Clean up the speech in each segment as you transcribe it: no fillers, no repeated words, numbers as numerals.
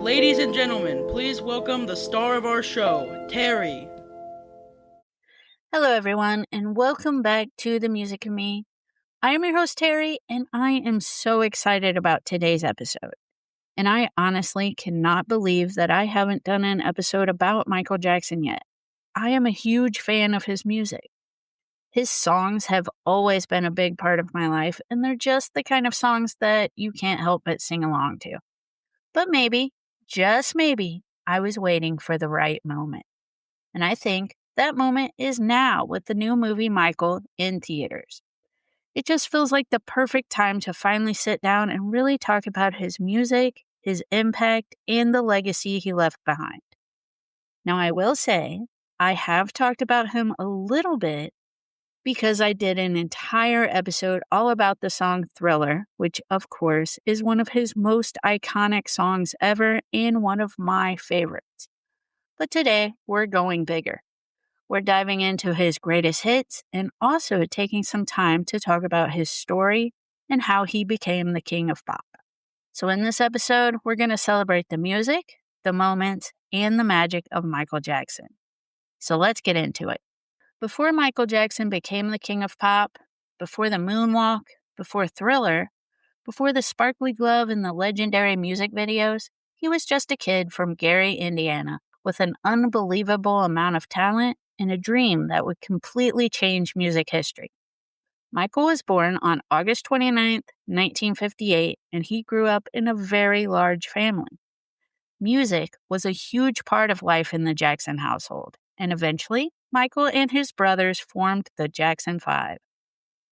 Ladies and gentlemen, please welcome the star of our show, Terry. Hello, everyone, and welcome back to The Music of Me. I am your host, Terry, and I am so excited about today's episode. And I honestly cannot believe that I haven't done an episode about Michael Jackson yet. I am a huge fan of his music. His songs have always been a big part of my life, and they're just the kind of songs that you can't help but sing along to. But maybe, just maybe, I was waiting for the right moment. And I think that moment is now with the new movie Michael in theaters. It just feels like the perfect time to finally sit down and really talk about his music, his impact, and the legacy he left behind. Now, I will say, I have talked about him a little bit because I did an entire episode all about the song Thriller, which, of course, is one of his most iconic songs ever and one of my favorites. But today, we're going bigger. We're diving into his greatest hits and also taking some time to talk about his story and how he became the king of pop. So, in this episode, we're going to celebrate the music, the moments, and the magic of Michael Jackson. So, let's get into it. Before Michael Jackson became the king of pop, before the moonwalk, before Thriller, before the sparkly glove and the legendary music videos, he was just a kid from Gary, Indiana, with an unbelievable amount of talent and a dream that would completely change music history. Michael was born on August 29th, 1958, and he grew up in a very large family. Music was a huge part of life in the Jackson household, and eventually, Michael and his brothers formed the Jackson 5.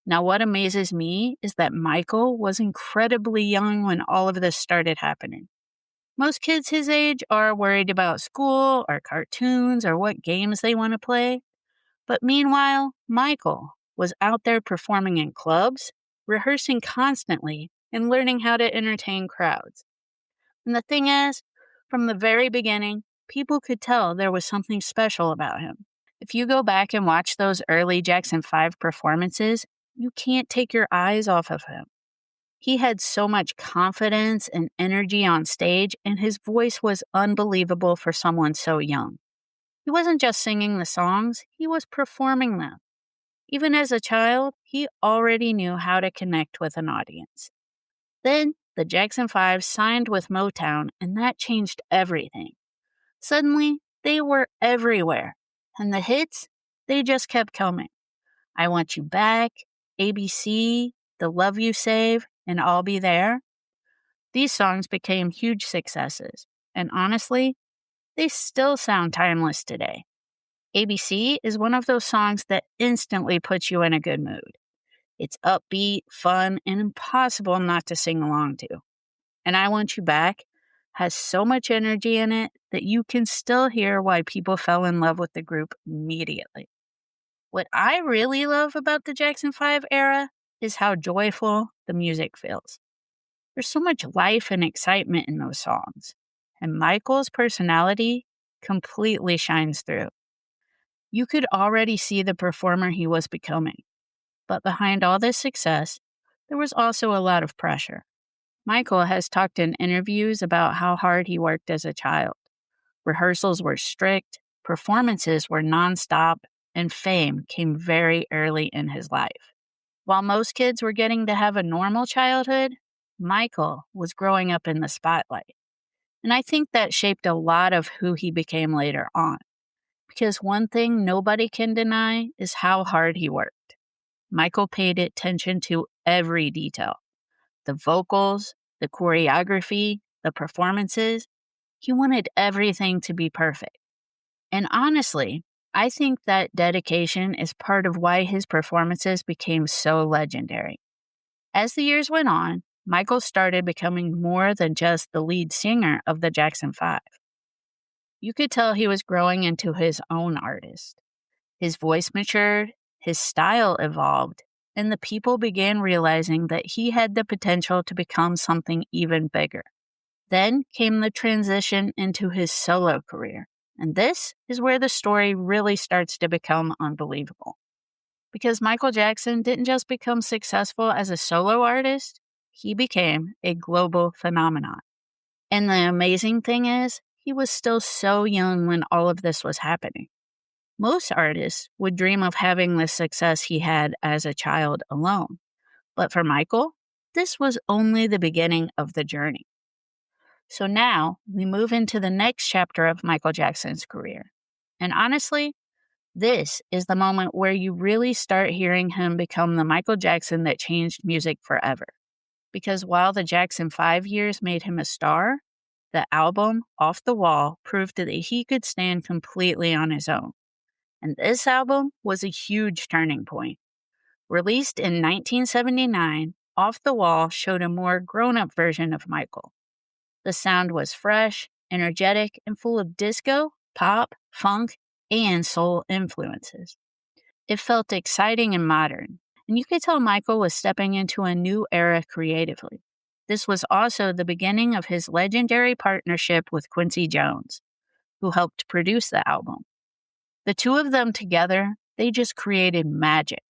Now, what amazes me is that Michael was incredibly young when all of this started happening. Most kids his age are worried about school or cartoons or what games they want to play. But meanwhile, Michael was out there performing in clubs, rehearsing constantly, and learning how to entertain crowds. And the thing is, from the very beginning, people could tell there was something special about him. If you go back and watch those early Jackson 5 performances, you can't take your eyes off of him. He had so much confidence and energy on stage, and his voice was unbelievable for someone so young. He wasn't just singing the songs, he was performing them. Even as a child, he already knew how to connect with an audience. Then, the Jackson 5 signed with Motown, and that changed everything. Suddenly, they were everywhere, and the hits, they just kept coming. I Want You Back, ABC, The Love You Save, and I'll Be There. These songs became huge successes, and honestly, they still sound timeless today. ABC is one of those songs that instantly puts you in a good mood. It's upbeat, fun, and impossible not to sing along to. And I Want You Back has so much energy in it that you can still hear why people fell in love with the group immediately. What I really love about the Jackson 5 era is how joyful the music feels. There's so much life and excitement in those songs, and Michael's personality completely shines through. You could already see the performer he was becoming, but behind all this success, there was also a lot of pressure. Michael has talked in interviews about how hard he worked as a child. Rehearsals were strict, performances were nonstop, and fame came very early in his life. While most kids were getting to have a normal childhood, Michael was growing up in the spotlight. And I think that shaped a lot of who he became later on. Because one thing nobody can deny is how hard he worked. Michael paid attention to every detail. The vocals, the choreography, the performances. He wanted everything to be perfect. And honestly, I think that dedication is part of why his performances became so legendary. As the years went on, Michael started becoming more than just the lead singer of the Jackson 5. You could tell he was growing into his own artist. His voice matured, his style evolved, and the people began realizing that he had the potential to become something even bigger. Then came the transition into his solo career, and this is where the story really starts to become unbelievable. Because Michael Jackson didn't just become successful as a solo artist, he became a global phenomenon. And the amazing thing is, he was still so young when all of this was happening. Most artists would dream of having the success he had as a child alone. But for Michael, this was only the beginning of the journey. So now we move into the next chapter of Michael Jackson's career. And honestly, this is the moment where you really start hearing him become the Michael Jackson that changed music forever. Because while the Jackson 5 years made him a star, the album, Off the Wall, proved that he could stand completely on his own. And this album was a huge turning point. Released in 1979, Off the Wall showed a more grown-up version of Michael. The sound was fresh, energetic, and full of disco, pop, funk, and soul influences. It felt exciting and modern, and you could tell Michael was stepping into a new era creatively. This was also the beginning of his legendary partnership with Quincy Jones, who helped produce the album. The two of them together, they just created magic.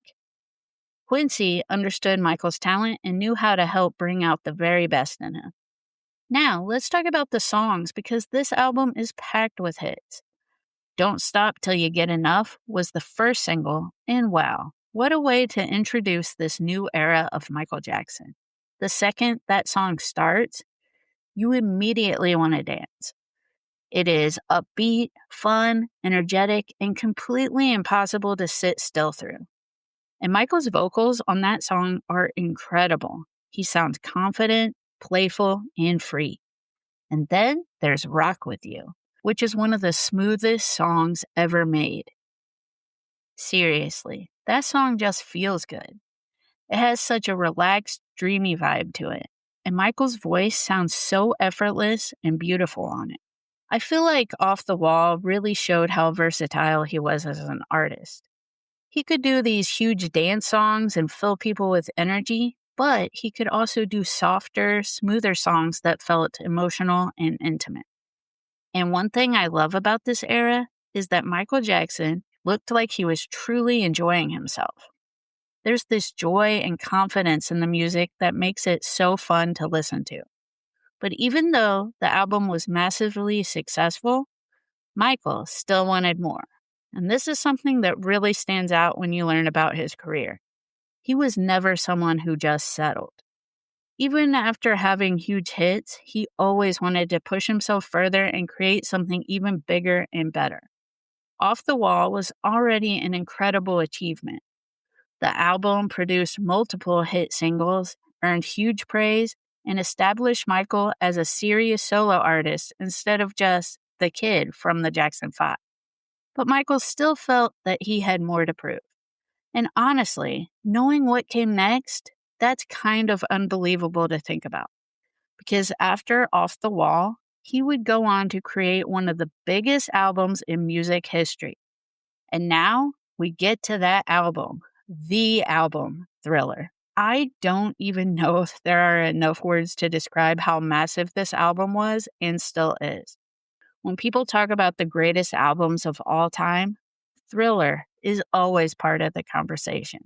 Quincy understood Michael's talent and knew how to help bring out the very best in him. Now, let's talk about the songs because this album is packed with hits. Don't Stop Till You Get Enough was the first single, and wow, what a way to introduce this new era of Michael Jackson. The second that song starts, you immediately want to dance. It is upbeat, fun, energetic, and completely impossible to sit still through. And Michael's vocals on that song are incredible. He sounds confident, playful, and free. And then there's Rock With You, which is one of the smoothest songs ever made. Seriously, that song just feels good. It has such a relaxed, dreamy vibe to it, and Michael's voice sounds so effortless and beautiful on it. I feel like Off the Wall really showed how versatile he was as an artist. He could do these huge dance songs and fill people with energy, but he could also do softer, smoother songs that felt emotional and intimate. And one thing I love about this era is that Michael Jackson looked like he was truly enjoying himself. There's this joy and confidence in the music that makes it so fun to listen to. But even though the album was massively successful, Michael still wanted more. And this is something that really stands out when you learn about his career. He was never someone who just settled. Even after having huge hits, he always wanted to push himself further and create something even bigger and better. Off the Wall was already an incredible achievement. The album produced multiple hit singles, earned huge praise, and established Michael as a serious solo artist instead of just the kid from the Jackson 5. But Michael still felt that he had more to prove. And honestly, knowing what came next, that's kind of unbelievable to think about. Because after Off the Wall, he would go on to create one of the biggest albums in music history. And now we get to that album, the album, Thriller. I don't even know if there are enough words to describe how massive this album was and still is. When people talk about the greatest albums of all time, Thriller is always part of the conversation.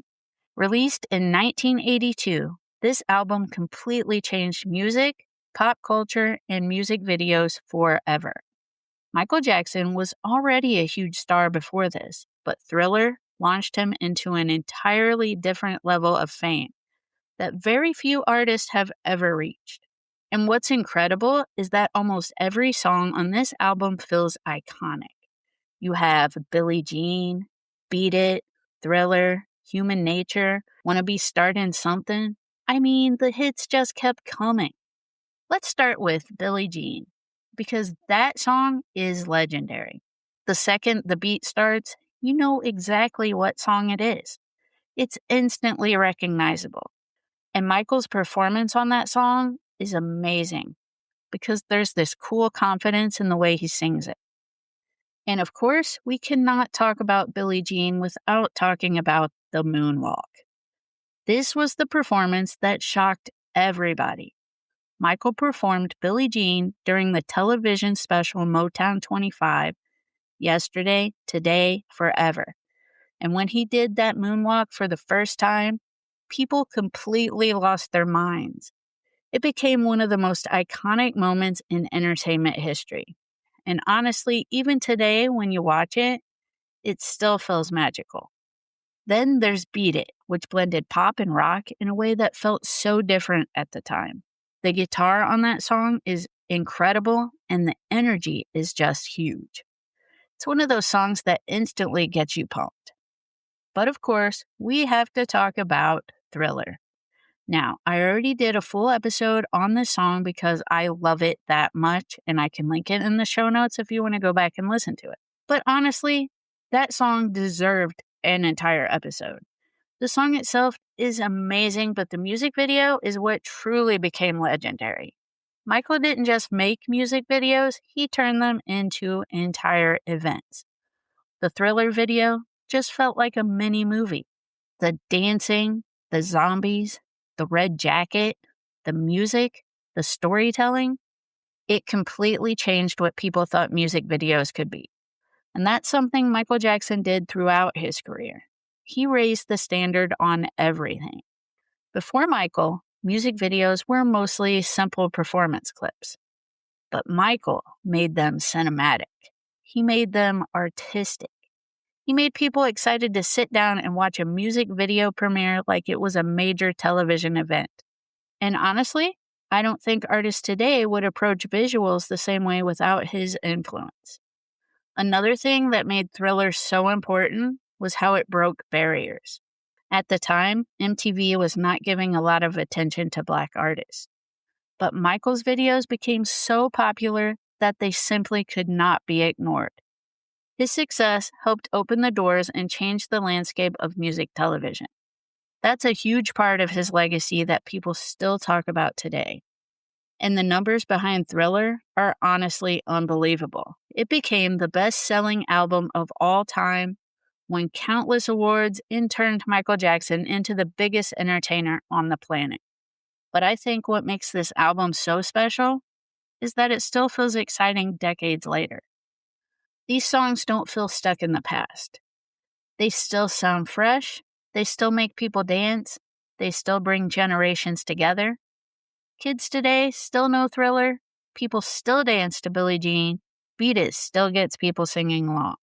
Released in 1982, this album completely changed music, pop culture, and music videos forever. Michael Jackson was already a huge star before this, but Thriller launched him into an entirely different level of fame that very few artists have ever reached. And what's incredible is that almost every song on this album feels iconic. You have Billie Jean, Beat It, Thriller, Human Nature, Wanna Be Startin' Something. I mean, the hits just kept coming. Let's start with Billie Jean, because that song is legendary. The second the beat starts, you know exactly what song it is. It's instantly recognizable. And Michael's performance on that song is amazing because there's this cool confidence in the way he sings it. And of course, we cannot talk about Billie Jean without talking about the moonwalk. This was the performance that shocked everybody. Michael performed Billie Jean during the television special Motown 25, Yesterday, Today, Forever. And when he did that moonwalk for the first time, people completely lost their minds. It became one of the most iconic moments in entertainment history. And honestly, even today, when you watch it, it still feels magical. Then there's Beat It, which blended pop and rock in a way that felt so different at the time. The guitar on that song is incredible, and the energy is just huge. It's one of those songs that instantly gets you pumped. But of course, we have to talk about Thriller. Now, I already did a full episode on this song because I love it that much, and I can link it in the show notes if you want to go back and listen to it. But honestly, that song deserved an entire episode. The song itself is amazing, but the music video is what truly became legendary. Michael didn't just make music videos, he turned them into entire events. The Thriller video just felt like a mini movie. The dancing, the zombies, the red jacket, the music, the storytelling, it completely changed what people thought music videos could be. And that's something Michael Jackson did throughout his career. He raised the standard on everything. Before Michael, music videos were mostly simple performance clips. But Michael made them cinematic. He made them artistic. He made people excited to sit down and watch a music video premiere like it was a major television event. And honestly, I don't think artists today would approach visuals the same way without his influence. Another thing that made Thriller so important was how it broke barriers. At the time, MTV was not giving a lot of attention to Black artists. But Michael's videos became so popular that they simply could not be ignored. His success helped open the doors and change the landscape of music television. That's a huge part of his legacy that people still talk about today. And the numbers behind Thriller are honestly unbelievable. It became the best-selling album of all time, won countless awards, and turned Michael Jackson into the biggest entertainer on the planet. But I think what makes this album so special is that it still feels exciting decades later. These songs don't feel stuck in the past. They still sound fresh, they still make people dance, they still bring generations together. Kids today still know Thriller, people still dance to Billie Jean, Beat It still gets people singing along.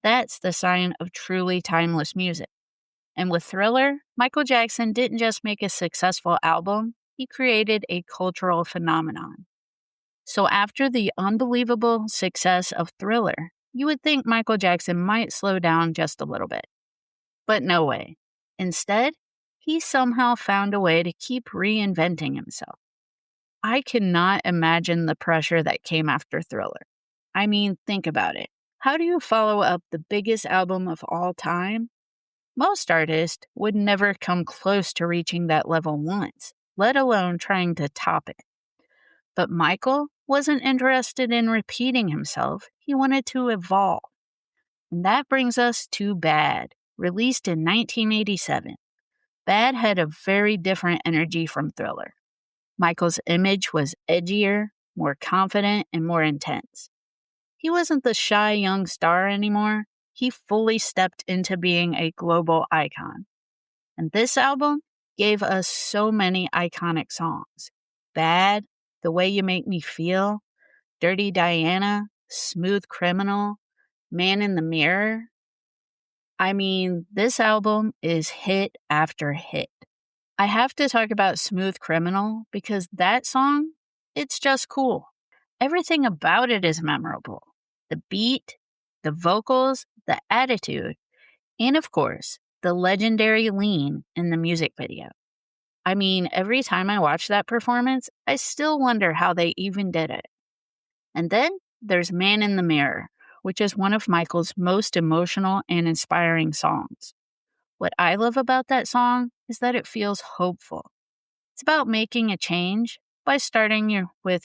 That's the sign of truly timeless music. And with Thriller, Michael Jackson didn't just make a successful album, he created a cultural phenomenon. So after the unbelievable success of Thriller, you would think Michael Jackson might slow down just a little bit. But no way. Instead, he somehow found a way to keep reinventing himself. I cannot imagine the pressure that came after Thriller. I mean, think about it. How do you follow up the biggest album of all time? Most artists would never come close to reaching that level once, let alone trying to top it. But Michael wasn't interested in repeating himself. He wanted to evolve. And that brings us to Bad, released in 1987. Bad had a very different energy from Thriller. Michael's image was edgier, more confident, and more intense. He wasn't the shy young star anymore. He fully stepped into being a global icon. And this album gave us so many iconic songs. Bad, The Way You Make Me Feel, Dirty Diana, Smooth Criminal, Man in the Mirror. I mean, this album is hit after hit. I have to talk about Smooth Criminal because that song, it's just cool. Everything about it is memorable. The beat, the vocals, the attitude, and of course, the legendary lean in the music video. I mean, every time I watch that performance, I still wonder how they even did it. And then there's Man in the Mirror, which is one of Michael's most emotional and inspiring songs. What I love about that song is that it feels hopeful. It's about making a change by starting with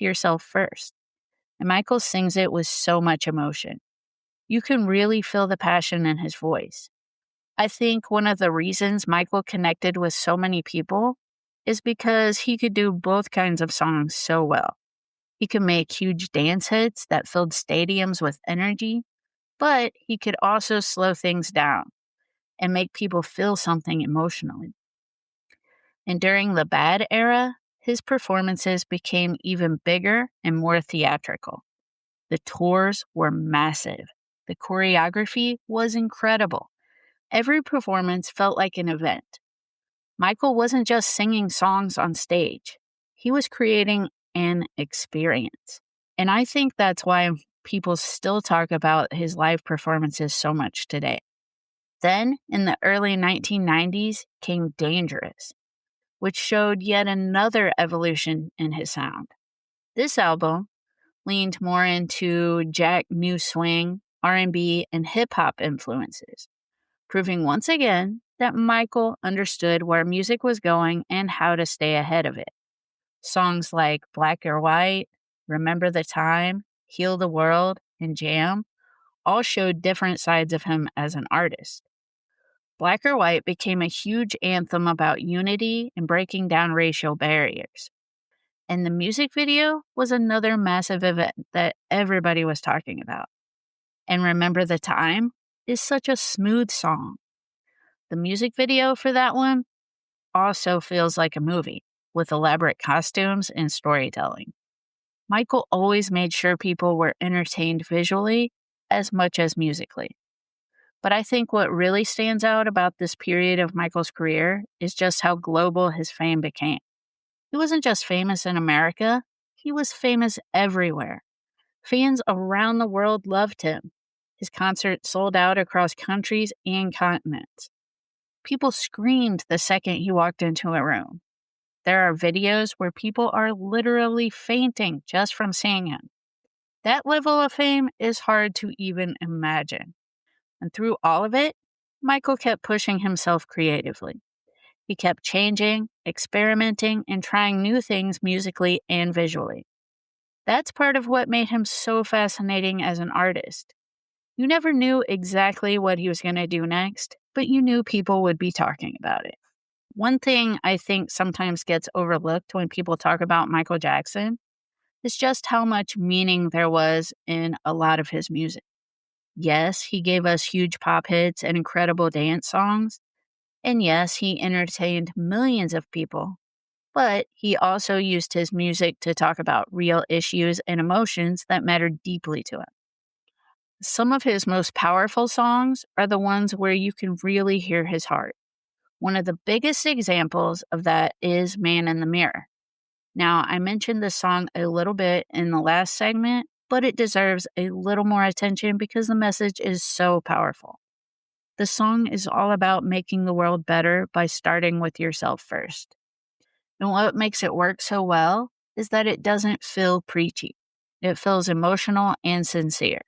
yourself first. And Michael sings it with so much emotion. You can really feel the passion in his voice. I think one of the reasons Michael connected with so many people is because he could do both kinds of songs so well. He could make huge dance hits that filled stadiums with energy, but he could also slow things down and make people feel something emotionally. And during the bad era, his performances became even bigger and more theatrical. The tours were massive. The choreography was incredible. Every performance felt like an event. Michael wasn't just singing songs on stage, he was creating an experience. And I think that's why people still talk about his live performances so much today. Then, in the early 1990s, came Dangerous, which showed yet another evolution in his sound. This album leaned more into Jack New Swing, R&B, and hip-hop influences, proving once again that Michael understood where music was going and how to stay ahead of it. Songs like Black or White, Remember the Time, Heal the World, and Jam all showed different sides of him as an artist. Black or White became a huge anthem about unity and breaking down racial barriers. And the music video was another massive event that everybody was talking about. And Remember the Time is such a smooth song. The music video for that one also feels like a movie, with elaborate costumes and storytelling. Michael always made sure people were entertained visually as much as musically. But I think what really stands out about this period of Michael's career is just how global his fame became. He wasn't just famous in America, he was famous everywhere. Fans around the world loved him. His concerts sold out across countries and continents. People screamed the second he walked into a room. There are videos where people are literally fainting just from seeing him. That level of fame is hard to even imagine. And through all of it, Michael kept pushing himself creatively. He kept changing, experimenting, and trying new things musically and visually. That's part of what made him so fascinating as an artist. You never knew exactly what he was going to do next, but you knew people would be talking about it. One thing I think sometimes gets overlooked when people talk about Michael Jackson is just how much meaning there was in a lot of his music. Yes, he gave us huge pop hits and incredible dance songs. And yes, he entertained millions of people. But he also used his music to talk about real issues and emotions that mattered deeply to him. Some of his most powerful songs are the ones where you can really hear his heart. One of the biggest examples of that is Man in the Mirror. Now, I mentioned this song a little bit in the last segment, but it deserves a little more attention because the message is so powerful. The song is all about making the world better by starting with yourself first. And what makes it work so well is that it doesn't feel preachy. It feels emotional and sincere.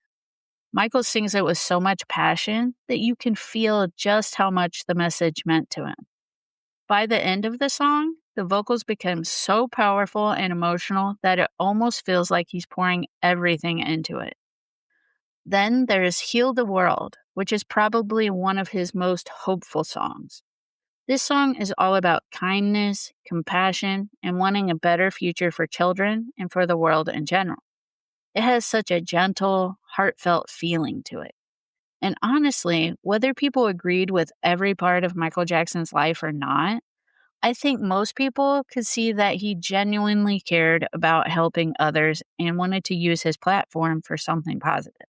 Michael sings it with so much passion that you can feel just how much the message meant to him. By the end of the song, the vocals become so powerful and emotional that it almost feels like he's pouring everything into it. Then there's Heal the World, which is probably one of his most hopeful songs. This song is all about kindness, compassion, and wanting a better future for children and for the world in general. It has such a gentle, heartfelt feeling to it. And honestly, whether people agreed with every part of Michael Jackson's life or not, I think most people could see that he genuinely cared about helping others and wanted to use his platform for something positive.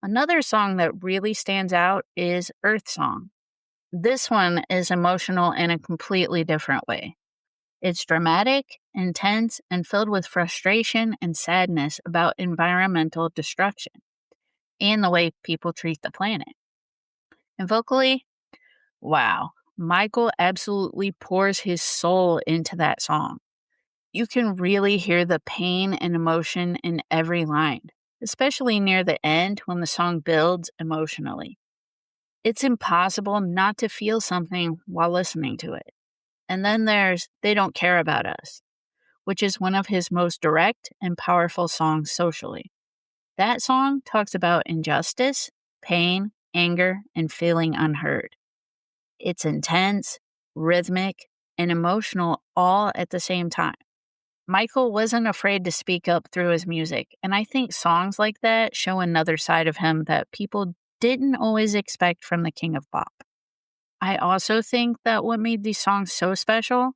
Another song that really stands out is Earth Song. This one is emotional in a completely different way. It's dramatic, intense, and filled with frustration and sadness about environmental destruction and the way people treat the planet. And vocally, wow, Michael absolutely pours his soul into that song. You can really hear the pain and emotion in every line, especially near the end when the song builds emotionally. It's impossible not to feel something while listening to it. And then there's They Don't Care About Us, which is one of his most direct and powerful songs socially. That song talks about injustice, pain, anger, and feeling unheard. It's intense, rhythmic, and emotional all at the same time. Michael wasn't afraid to speak up through his music, and I think songs like that show another side of him that people didn't always expect from the King of Pop. I also think that what made these songs so special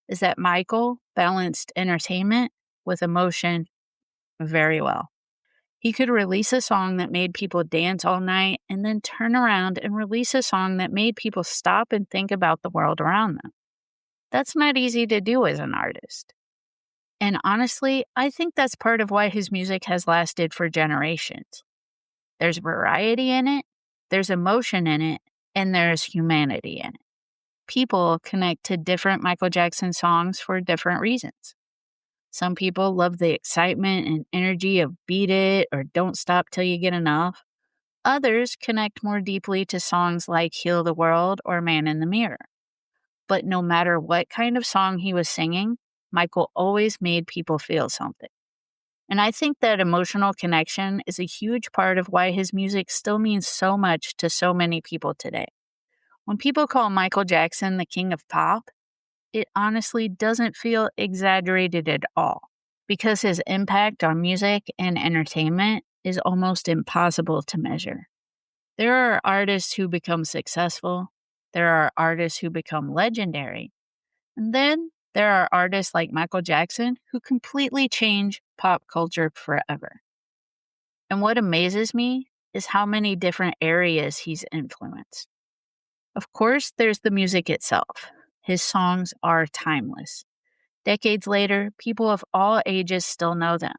is that Michael balanced entertainment with emotion very well. He could release a song that made people dance all night and then turn around and release a song that made people stop and think about the world around them. That's not easy to do as an artist. And honestly, I think that's part of why his music has lasted for generations. There's variety in it, there's emotion in it, and there's humanity in it. People connect to different Michael Jackson songs for different reasons. Some people love the excitement and energy of Beat It or Don't Stop Till You Get Enough. Others connect more deeply to songs like Heal the World or Man in the Mirror. But no matter what kind of song he was singing, Michael always made people feel something. And I think that emotional connection is a huge part of why his music still means so much to so many people today. When people call Michael Jackson the king of pop, it honestly doesn't feel exaggerated at all, because his impact on music and entertainment is almost impossible to measure. There are artists who become successful, there are artists who become legendary, and then there are artists like Michael Jackson who completely change pop culture forever. And what amazes me is how many different areas he's influenced. Of course, there's the music itself. His songs are timeless. Decades later, people of all ages still know them.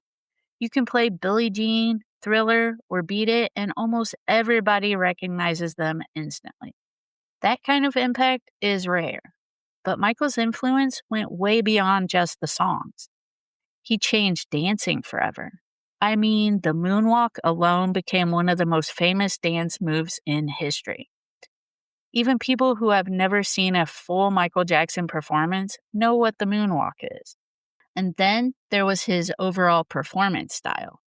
You can play Billie Jean, Thriller, or Beat It, and almost everybody recognizes them instantly. That kind of impact is rare. But Michael's influence went way beyond just the songs. He changed dancing forever. I mean, the moonwalk alone became one of the most famous dance moves in history. Even people who have never seen a full Michael Jackson performance know what the moonwalk is. And then there was his overall performance style.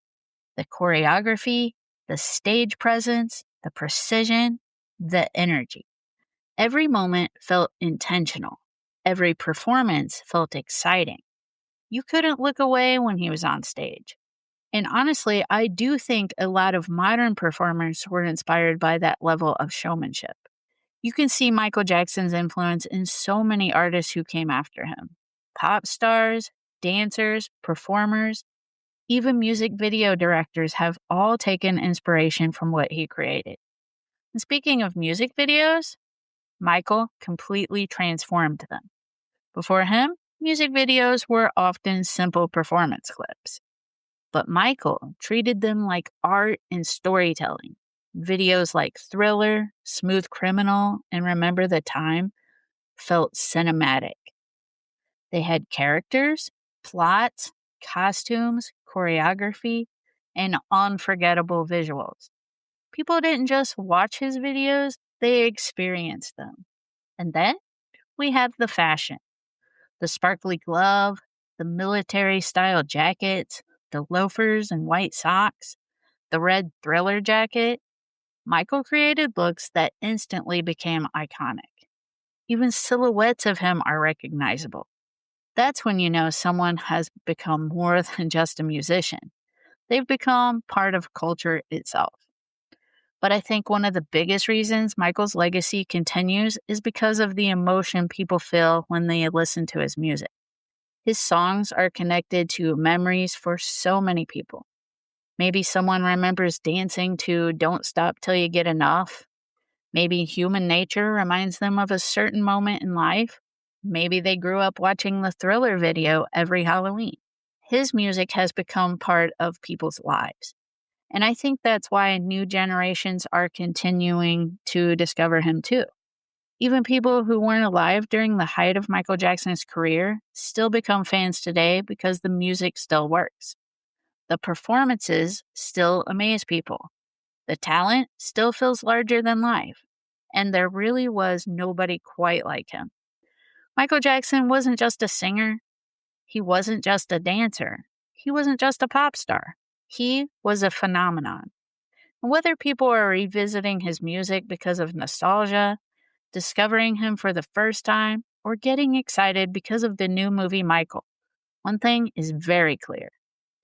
The choreography, the stage presence, the precision, the energy. Every moment felt intentional. Every performance felt exciting. You couldn't look away when he was on stage. And honestly, I do think a lot of modern performers were inspired by that level of showmanship. You can see Michael Jackson's influence in so many artists who came after him. Pop stars, dancers, performers, even music video directors have all taken inspiration from what he created. And speaking of music videos, Michael completely transformed them. Before him, music videos were often simple performance clips. But Michael treated them like art and storytelling. Videos like Thriller, Smooth Criminal, and Remember the Time felt cinematic. They had characters, plots, costumes, choreography, and unforgettable visuals. People didn't just watch his videos, they experienced them. And then we have the fashion. The sparkly glove, the military style jackets, the loafers and white socks, the red Thriller jacket. Michael created looks that instantly became iconic. Even silhouettes of him are recognizable. That's when you know someone has become more than just a musician. They've become part of culture itself. But I think one of the biggest reasons Michael's legacy continues is because of the emotion people feel when they listen to his music. His songs are connected to memories for so many people. Maybe someone remembers dancing to Don't Stop Till You Get Enough. Maybe human nature reminds them of a certain moment in life. Maybe they grew up watching the Thriller video every Halloween. His music has become part of people's lives. And I think that's why new generations are continuing to discover him too. Even people who weren't alive during the height of Michael Jackson's career still become fans today because the music still works. The performances still amaze people. The talent still feels larger than life. And there really was nobody quite like him. Michael Jackson wasn't just a singer. He wasn't just a dancer. He wasn't just a pop star. He was a phenomenon. And whether people are revisiting his music because of nostalgia, discovering him for the first time, or getting excited because of the new movie Michael, one thing is very clear.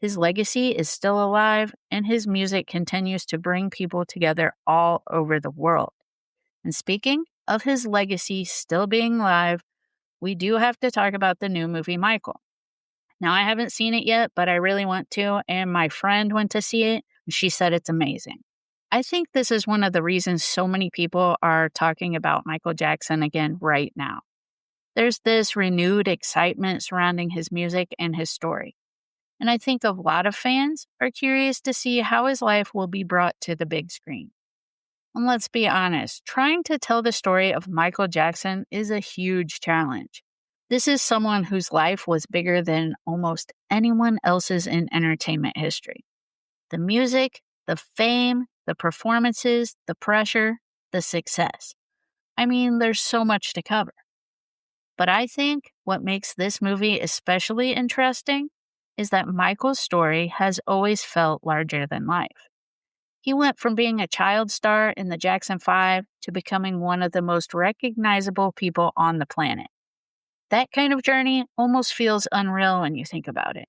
His legacy is still alive, and his music continues to bring people together all over the world. And speaking of his legacy still being alive, we do have to talk about the new movie Michael. Now, I haven't seen it yet, but I really want to, and my friend went to see it, and she said it's amazing. I think this is one of the reasons so many people are talking about Michael Jackson again right now. There's this renewed excitement surrounding his music and his story. And I think a lot of fans are curious to see how his life will be brought to the big screen. And let's be honest, trying to tell the story of Michael Jackson is a huge challenge. This is someone whose life was bigger than almost anyone else's in entertainment history. The music, the fame, the performances, the pressure, the success. I mean, there's so much to cover. But I think what makes this movie especially interesting is that Michael's story has always felt larger than life. He went from being a child star in the Jackson 5 to becoming one of the most recognizable people on the planet. That kind of journey almost feels unreal when you think about it.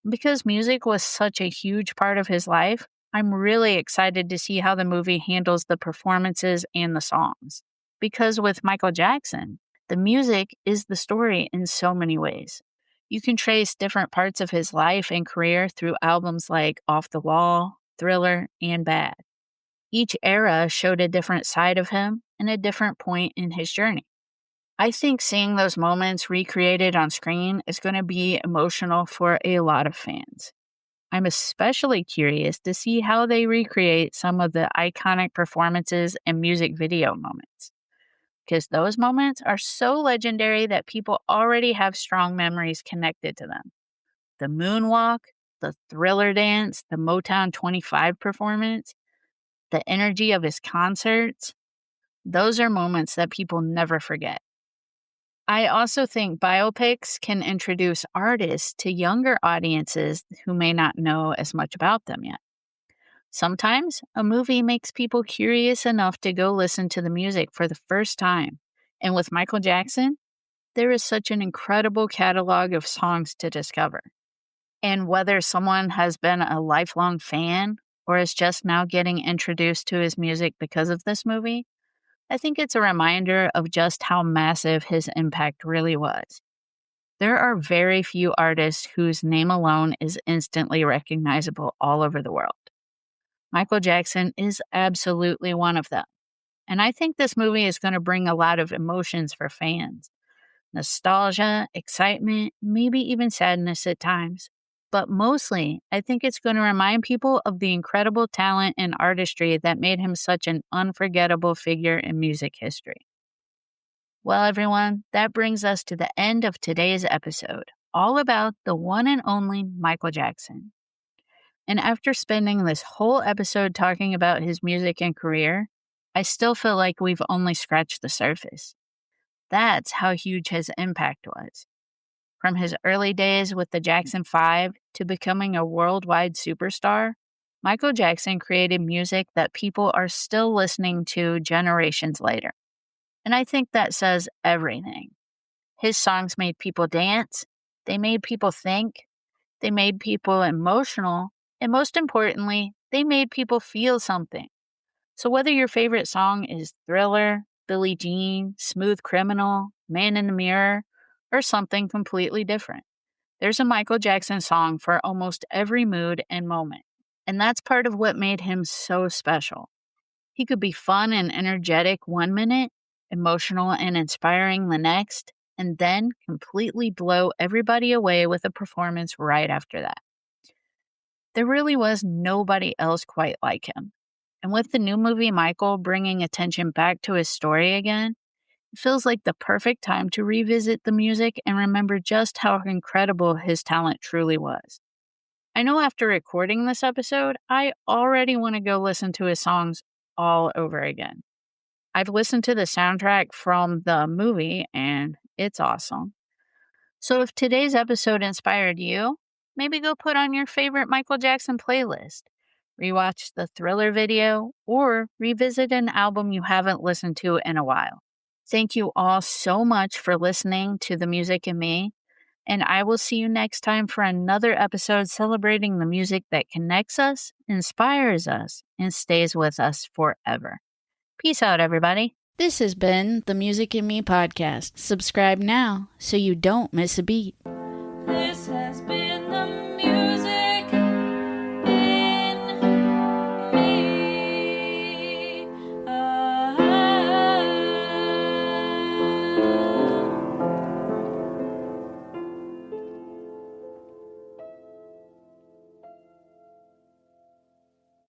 Because music was such a huge part of his life, I'm really excited to see how the movie handles the performances and the songs. Because with Michael Jackson, the music is the story in so many ways. You can trace different parts of his life and career through albums like Off the Wall, Thriller, and Bad. Each era showed a different side of him and a different point in his journey. I think seeing those moments recreated on screen is going to be emotional for a lot of fans. I'm especially curious to see how they recreate some of the iconic performances and music video moments, because those moments are so legendary that people already have strong memories connected to them. The moonwalk, the Thriller dance, the Motown 25 performance, the energy of his concerts, those are moments that people never forget. I also think biopics can introduce artists to younger audiences who may not know as much about them yet. Sometimes a movie makes people curious enough to go listen to the music for the first time. And with Michael Jackson, there is such an incredible catalog of songs to discover. And whether someone has been a lifelong fan or is just now getting introduced to his music because of this movie, I think it's a reminder of just how massive his impact really was. There are very few artists whose name alone is instantly recognizable all over the world. Michael Jackson is absolutely one of them. And I think this movie is going to bring a lot of emotions for fans. Nostalgia, excitement, maybe even sadness at times. But mostly, I think it's going to remind people of the incredible talent and artistry that made him such an unforgettable figure in music history. Well, everyone, that brings us to the end of today's episode, all about the one and only Michael Jackson. And after spending this whole episode talking about his music and career, I still feel like we've only scratched the surface. That's how huge his impact was. From his early days with the Jackson 5 to becoming a worldwide superstar, Michael Jackson created music that people are still listening to generations later. And I think that says everything. His songs made people dance, they made people think, they made people emotional, and most importantly, they made people feel something. So whether your favorite song is Thriller, Billie Jean, Smooth Criminal, Man in the Mirror, or something completely different, there's a Michael Jackson song for almost every mood and moment. And that's part of what made him so special. He could be fun and energetic one minute, emotional and inspiring the next, and then completely blow everybody away with a performance right after that. There really was nobody else quite like him. And with the new movie Michael bringing attention back to his story again, it feels like the perfect time to revisit the music and remember just how incredible his talent truly was. I know after recording this episode, I already want to go listen to his songs all over again. I've listened to the soundtrack from the movie and it's awesome. So if today's episode inspired you, maybe go put on your favorite Michael Jackson playlist, rewatch the Thriller video, or revisit an album you haven't listened to in a while. Thank you all so much for listening to The Music and Me, and I will see you next time for another episode celebrating the music that connects us, inspires us, and stays with us forever. Peace out, everybody. This has been the Music in Me podcast. Subscribe now so you don't miss a beat.